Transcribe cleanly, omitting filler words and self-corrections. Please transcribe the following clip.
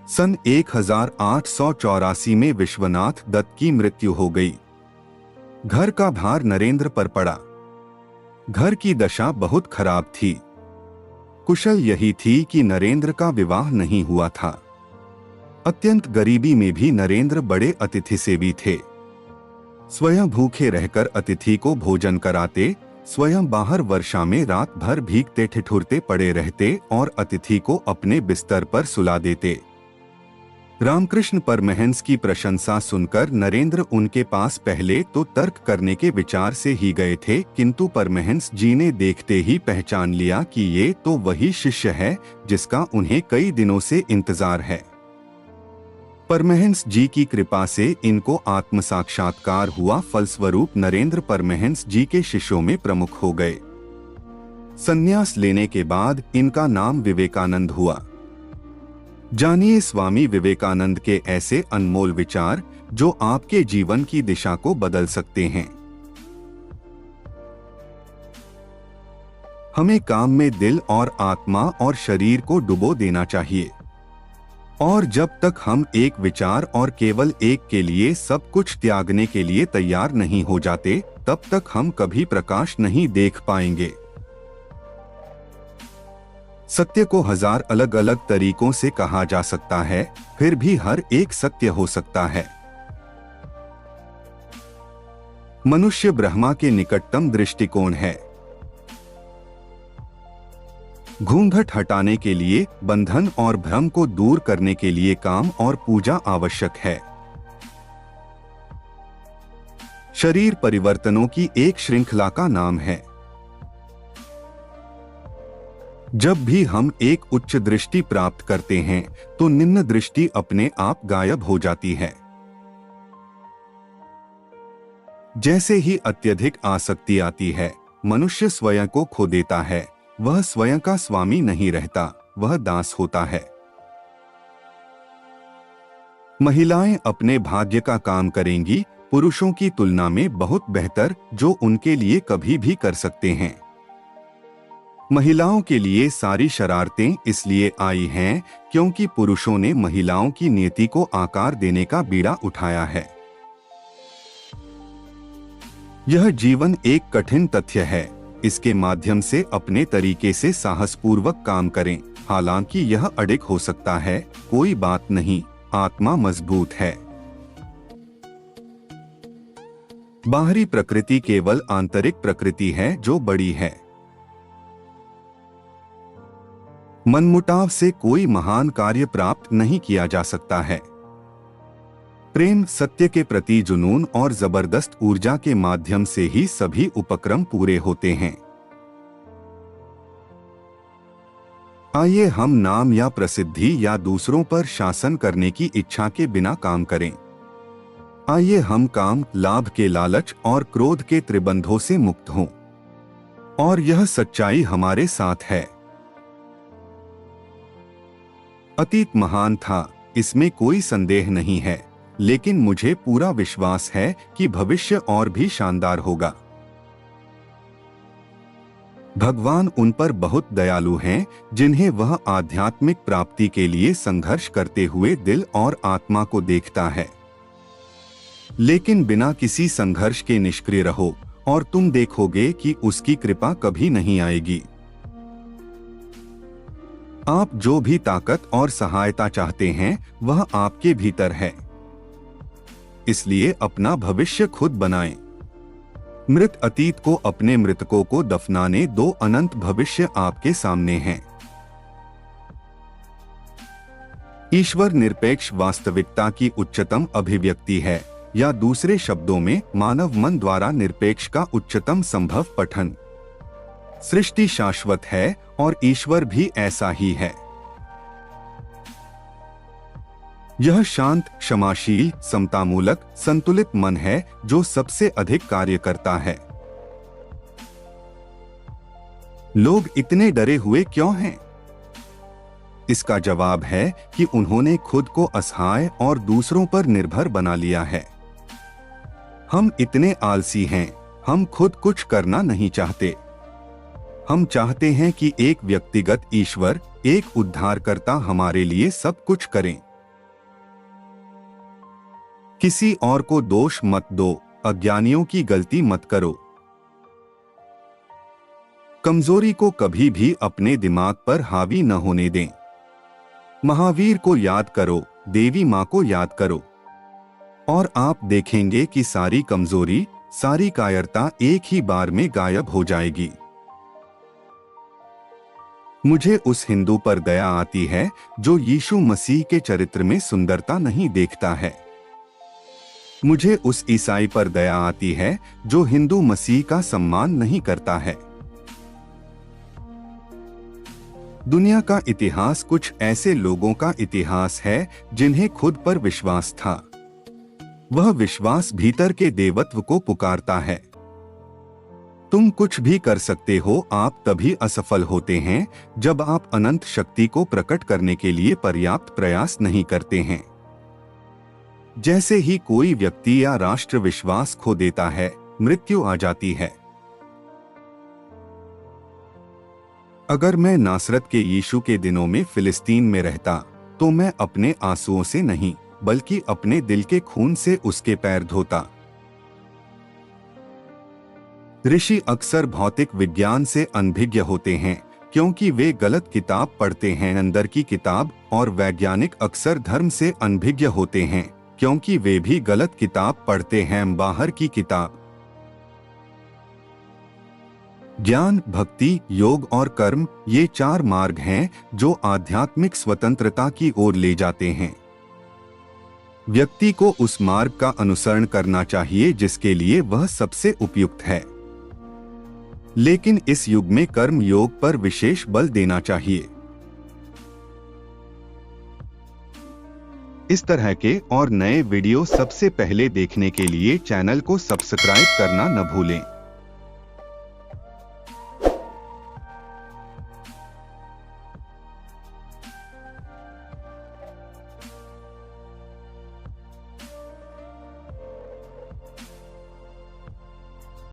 सन 1884 में विश्वनाथ दत्त की मृत्यु हो गई। घर का भार नरेंद्र पर पड़ा। घर की दशा बहुत खराब थी। कुशल यही थी कि नरेंद्र का विवाह नहीं हुआ था। अत्यंत गरीबी में भी नरेंद्र बड़े अतिथि सेवी थे। स्वयं भूखे रहकर अतिथि को भोजन कराते, स्वयं बाहर वर्षा में रात भर भीगते ठिठुरते पड़े रहते और अतिथि को अपने बिस्तर पर सुला देते। रामकृष्ण परमहंस की प्रशंसा सुनकर नरेंद्र उनके पास पहले तो तर्क करने के विचार से ही गए थे, किंतु परमहंस जी ने देखते ही पहचान लिया कि ये तो वही शिष्य है जिसका उन्हें कई दिनों से इंतजार है। परमहंस जी की कृपा से इनको आत्म साक्षात्कार हुआ। फलस्वरूप नरेंद्र परमहंस जी के शिष्यों में प्रमुख हो गए। संन्यास लेने के बाद इनका नाम विवेकानंद हुआ। जानिए स्वामी विवेकानंद के ऐसे अनमोल विचार जो आपके जीवन की दिशा को बदल सकते हैं। हमें काम में दिल और आत्मा और शरीर को डुबो देना चाहिए, और जब तक हम एक विचार और केवल एक के लिए सब कुछ त्यागने के लिए तैयार नहीं हो जाते, तब तक हम कभी प्रकाश नहीं देख पाएंगे। सत्य को हजार अलग अलग तरीकों से कहा जा सकता है, फिर भी हर एक सत्य हो सकता है। मनुष्य ब्रह्मा के निकटतम दृष्टिकोण है। घूंघट हटाने के लिए, बंधन और भ्रम को दूर करने के लिए काम और पूजा आवश्यक है। शरीर परिवर्तनों की एक श्रृंखला का नाम है। जब भी हम एक उच्च दृष्टि प्राप्त करते हैं तो निम्न दृष्टि अपने आप गायब हो जाती है। जैसे ही अत्यधिक आसक्ति आती है, मनुष्य स्वयं को खो देता है। वह स्वयं का स्वामी नहीं रहता, वह दास होता है। महिलाएं अपने भाग्य का काम करेंगी, पुरुषों की तुलना में बहुत बेहतर, जो उनके लिए कभी भी कर सकते हैं। महिलाओं के लिए सारी शरारतें इसलिए आई हैं क्योंकि पुरुषों ने महिलाओं की नियति को आकार देने का बीड़ा उठाया है। यह जीवन एक कठिन तथ्य है। इसके माध्यम से अपने तरीके से साहसपूर्वक काम करें। हालांकि यह अड़िग हो सकता है, कोई बात नहीं, आत्मा मजबूत है। बाहरी प्रकृति केवल आंतरिक प्रकृति है जो बड़ी है। मनमुटाव से कोई महान कार्य प्राप्त नहीं किया जा सकता है। प्रेम, सत्य के प्रति जुनून और जबरदस्त ऊर्जा के माध्यम से ही सभी उपक्रम पूरे होते हैं। आइए हम नाम या प्रसिद्धि या दूसरों पर शासन करने की इच्छा के बिना काम करें। आइए हम काम, लाभ के लालच और क्रोध के त्रिबंधों से मुक्त हों, और यह सच्चाई हमारे साथ है। अतीत महान था, इसमें कोई संदेह नहीं है, लेकिन मुझे पूरा विश्वास है कि भविष्य और भी शानदार होगा। भगवान उन पर बहुत दयालु हैं जिन्हें वह आध्यात्मिक प्राप्ति के लिए संघर्ष करते हुए दिल और आत्मा को देखता है। लेकिन बिना किसी संघर्ष के निष्क्रिय रहो और तुम देखोगे कि उसकी कृपा कभी नहीं आएगी। आप जो भी ताकत और सहायता चाहते हैं वह आपके भीतर है। इसलिए अपना भविष्य खुद बनाएं। मृत अतीत को अपने मृतकों को दफनाने दो, अनंत भविष्य आपके सामने हैं। ईश्वर निरपेक्ष वास्तविकता की उच्चतम अभिव्यक्ति है, या दूसरे शब्दों में मानव मन द्वारा निरपेक्ष का उच्चतम संभव पठन। सृष्टि शाश्वत है और ईश्वर भी ऐसा ही है। यह शांत, क्षमाशील, समतामूलक, संतुलित मन है जो सबसे अधिक कार्य करता है। लोग इतने डरे हुए क्यों हैं? इसका जवाब है कि उन्होंने खुद को असहाय और दूसरों पर निर्भर बना लिया है। हम इतने आलसी हैं, हम खुद कुछ करना नहीं चाहते। हम चाहते हैं कि एक व्यक्तिगत ईश्वर, एक उद्धारकर्ता हमारे लिए सब कुछ करें। किसी और को दोष मत दो, अज्ञानियों की गलती मत करो। कमजोरी को कभी भी अपने दिमाग पर हावी न होने दें। महावीर को याद करो, देवी मां को याद करो, और आप देखेंगे कि सारी कमजोरी, सारी कायरता एक ही बार में गायब हो जाएगी। मुझे उस हिंदू पर दया आती है जो यीशु मसीह के चरित्र में सुंदरता नहीं देखता है। मुझे उस ईसाई पर दया आती है जो हिंदू मसीह का सम्मान नहीं करता है। दुनिया का इतिहास कुछ ऐसे लोगों का इतिहास है जिन्हें खुद पर विश्वास था। वह विश्वास भीतर के देवत्व को पुकारता है। तुम कुछ भी कर सकते हो, आप तभी असफल होते हैं जब आप अनंत शक्ति को प्रकट करने के लिए पर्याप्त प्रयास नहीं करते हैं। जैसे ही कोई व्यक्ति या राष्ट्र विश्वास खो देता है, मृत्यु आ जाती है। अगर मैं नासरत के यीशु के दिनों में फिलिस्तीन में रहता, तो मैं अपने आंसुओं से नहीं बल्कि अपने दिल के खून से उसके पैर धोता। ऋषि अक्सर भौतिक विज्ञान से अनभिज्ञ होते हैं क्योंकि वे गलत किताब पढ़ते हैं, अंदर की किताब, और वैज्ञानिक अक्सर धर्म से अनभिज्ञ होते हैं क्योंकि वे भी गलत किताब पढ़ते हैं, बाहर की किताब। ज्ञान, भक्ति, योग और कर्म, ये 4 मार्ग हैं जो आध्यात्मिक स्वतंत्रता की ओर ले जाते हैं। व्यक्ति को उस मार्ग का अनुसरण करना चाहिए जिसके लिए वह सबसे उपयुक्त है, लेकिन इस युग में कर्म योग पर विशेष बल देना चाहिए। इस तरह के और नए वीडियो सबसे पहले देखने के लिए चैनल को सब्सक्राइब करना न भूलें।